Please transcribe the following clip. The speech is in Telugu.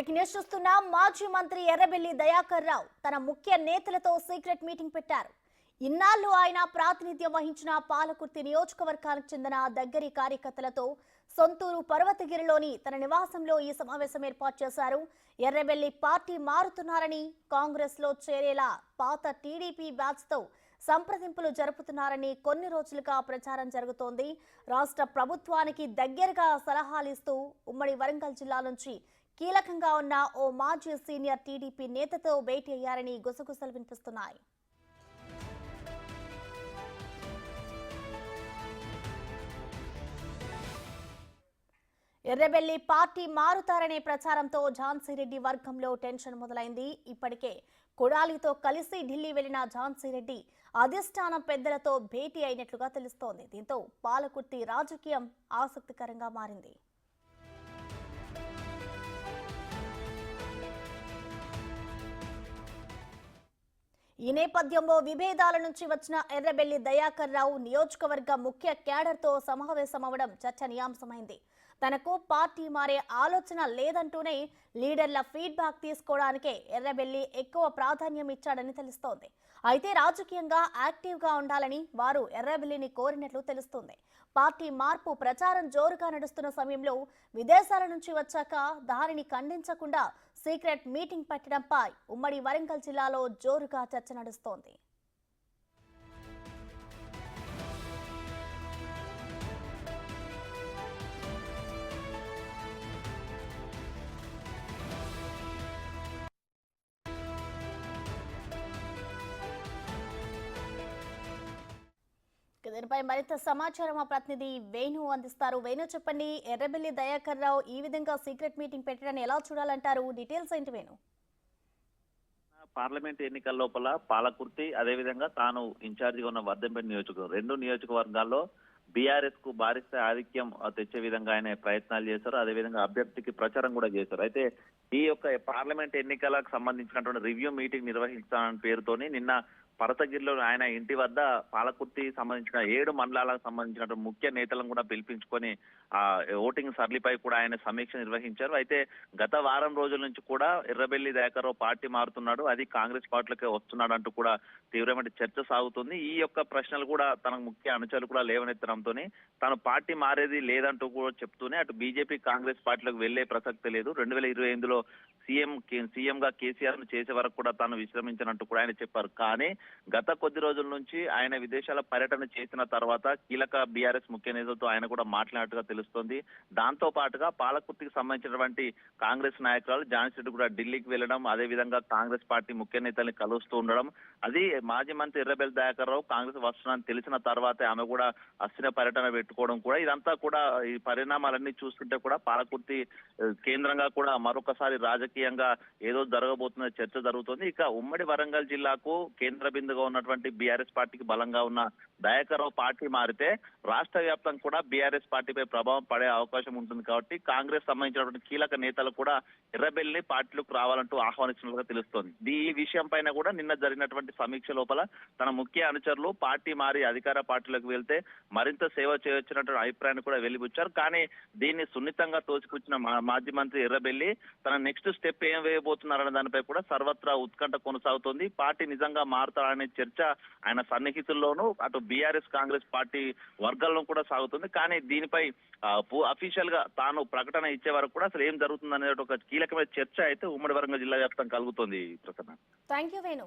చూస్తున్న మాజీ మంత్రి ఎర్రబెల్లి దయాకర్ రావు తన ముఖ్య నేతలతో సీక్రెట్ మీటింగ్ పెట్టారు. ఇన్నాళ్లు ఆయన ప్రాతినిధ్యం వహించిన పాలకుర్తి నియోజకవర్గానికి చెందిన దగ్గరి కార్యకర్తలతో సొంతూరు పర్వతగిరిలోని తన నివాసంలో ఈ సమావేశం ఏర్పాటు చేశారు. ఎర్రబెల్లి పార్టీ మారుతున్నారని, కాంగ్రెస్ లో చేరేలా పాత టీడీపీ బ్యాచ్ తో సంప్రదింపులు జరుపుతున్నారని కొన్ని రోజులుగా ప్రచారం జరుగుతోంది. రాష్ట్ర ప్రభుత్వానికి దగ్గరగా సలహాలిస్తూ ఉమ్మడి వరంగల్ జిల్లా నుంచి కీలకంగా ఉన్న ఓ మాజీ సీనియర్ టీడీపీ నేతతో భేటీ అయ్యారని గుసగుసలు వినిపిస్తున్నాయి. ఎర్రబెల్లి పార్టీ మారుతారనే ప్రచారంతో ఝాన్సీరెడ్డి వర్గంలో టెన్షన్ మొదలైంది. ఇప్పటికే కొడాలితో కలిసి ఢిల్లీ వెళ్లిన ఝాన్సీరెడ్డి అధిష్టానం పెద్దలతో భేటీ అయినట్లుగా తెలుస్తోంది. దీంతో పాలకుర్తి రాజకీయం ఆసక్తికరంగా మారింది. ఈ నేపథ్యంలో విభేదాల నుంచి వచ్చిన ఎర్రబెల్లి దయాకర్ రావు నియోజకవర్గ ముఖ్య క్యాడర్తో సమావేశమవడం చర్చనీయాంశమైంది. తనకు పార్టీ మారే ఆలోచన లేదంటూనే లీడర్ల ఫీడ్బ్యాక్ తీసుకోవడానికే ఎర్రబెల్లి ఎక్కువ ప్రాధాన్యం ఇచ్చాడని తెలుస్తోంది. అయితే రాజకీయంగా యాక్టివ్గా ఉండాలని వారు ఎర్రబెల్లిని కోరినట్లు తెలుస్తోంది. పార్టీ మార్పు ప్రచారం జోరుగా నడుస్తున్న సమయంలో విదేశాల నుంచి వచ్చాక దానిని ఖండించకుండా సీక్రెట్ మీటింగ్ పెట్టడంపై ఉమ్మడి వరంగల్ జిల్లాలో జోరుగా చర్చ నడుస్తోంది. దీనిపై మరింత సమాచారం మా ప్రతినిధి వేణు అందిస్తారు. వేణు, చెప్పండి, ఎర్రబెల్లి దయాకర్ రావు ఈ విధంగా సీక్రెట్ మీటింగ్ పెట్టడాన్ని ఎలా చూడాలంటారు? డీటెయిల్స్ ఏంటి వేణు? పార్లమెంట్ ఎన్నికల లోపల పాలకుర్తి, అదేవిధంగా తాను ఇన్ఛార్జిగా ఉన్న వర్ధంపేట నియోజకవర్గం, రెండు నియోజకవర్గాల్లో బీఆర్ఎస్ కు భారీ స్థాయి ఆధిక్యం తెచ్చే విధంగా ఆయన ప్రయత్నాలు చేశారు. అదేవిధంగా అభ్యర్థికి ప్రచారం కూడా చేశారు. అయితే ఈ యొక్క పార్లమెంట్ ఎన్నికలకు సంబంధించినటువంటి రివ్యూ మీటింగ్ నిర్వహించాలన్న పేరుతోని నిన్న పర్వతగిరిలో ఆయన ఇంటి వద్ద పాలకుర్తి సంబంధించిన 7 మండలాలకు సంబంధించినటువంటి ముఖ్య నేతలను కూడా పిలిపించుకొని ఆ ఓటింగ్ సరళిపై కూడా ఆయన సమీక్ష నిర్వహించారు. అయితే గత వారం రోజుల నుంచి కూడా ఎర్రబెల్లి దయాకర్ రావు పార్టీ మారుతున్నాడు, అది కాంగ్రెస్ పార్టీలోకి వస్తున్నాడు అంటూ కూడా తీవ్రమైన చర్చ సాగుతుంది. ఈ యొక్క ప్రశ్నలు కూడా తన ముఖ్య అనుచరులు కూడా లేవనెత్తడంతో తాను పార్టీ మారేది లేదంటూ కూడా చెప్తూనే అటు బీజేపీ కాంగ్రెస్ పార్టీలోకి వెళ్లే ప్రసక్తి లేదు, 2028లో సీఎంగా కేసీఆర్ ను చేసే వరకు కూడా తాను విశ్రమించినట్టు కూడా ఆయన చెప్పారు. కానీ గత కొద్ది రోజుల నుంచి ఆయన విదేశాల పర్యటన చేసిన తర్వాత కీలక బీఆర్ఎస్ ముఖ్య నేతలతో ఆయన కూడా మాట్లాడినట్టుగా తెలుస్తోంది. దాంతో పాటుగా పాలకుర్తికి సంబంధించినటువంటి కాంగ్రెస్ నాయకురాలు ఝాన్సీ కూడా ఢిల్లీకి వెళ్లడం, అదేవిధంగా కాంగ్రెస్ పార్టీ ముఖ్య నేతల్ని కలుస్తూ ఉండడం, అది మాజీ మంత్రి ఎర్రబెల్లి దయాకర్ రావు కాంగ్రెస్ వస్తున్నారని తెలిసిన తర్వాతే ఆమె కూడా అస్థిర పర్యటన పెట్టుకోవడం కూడా, ఇదంతా కూడా ఈ పరిణామాలన్నీ చూస్తుంటే కూడా పాలకుర్తి కేంద్రంగా కూడా మరొకసారి రాజకీయంగా ఏదో జరగబోతున్న చర్చ జరుగుతుంది. ఇక ఉమ్మడి వరంగల్ జిల్లాకు కేంద్ర బిందుగా ఉన్నటువంటి బీఆర్ఎస్ పార్టీకి బలంగా ఉన్న దయాకర్ రావు పార్టీ మారితే రాష్ట్ర వ్యాప్తంగా కూడా బీఆర్ఎస్ పార్టీపై ప్రభావం పడే అవకాశం ఉంటుంది. కాబట్టి కాంగ్రెస్ సంబంధించినటువంటి కీలక నేతలు కూడా ఎర్రబెల్లిని పార్టీలోకి రావాలంటూ ఆహ్వానించినట్లుగా తెలుస్తోంది. ఈ విషయం పైన కూడా నిన్న జరిగినటువంటి సమీక్ష లోపల తన ముఖ్య అనుచరులు పార్టీ మారి అధికార పార్టీలోకి వెళ్తే మరింత సేవ చేయొచ్చినటువంటి అభిప్రాయాన్ని కూడా వెలిబుచ్చారు. కానీ దీన్ని సున్నితంగా తోసిపుచ్చిన మాజీ మంత్రి ఎర్రబెల్లి తన నెక్స్ట్ స్టెప్ ఏం వేయబోతున్నారనే దానిపై కూడా సర్వత్రా ఉత్కంఠ కొనసాగుతోంది. పార్టీ నిజంగా మారుతారనే చర్చ ఆయన సన్నిహితుల్లోనూ అటు బీఆర్ఎస్ కాంగ్రెస్ పార్టీ వర్గాల్లో కూడా సాగుతుంది. కానీ దీనిపై అఫీషియల్ గా తాను ప్రకటన ఇచ్చే వరకు కూడా అసలు ఏం జరుగుతుంది అనే ఒక కీలకమైన చర్చ అయితే ఉమ్మడి వరంగల్ జిల్లా వ్యాప్తంగా కలుగుతోంది. థాంక్యూ వేణు.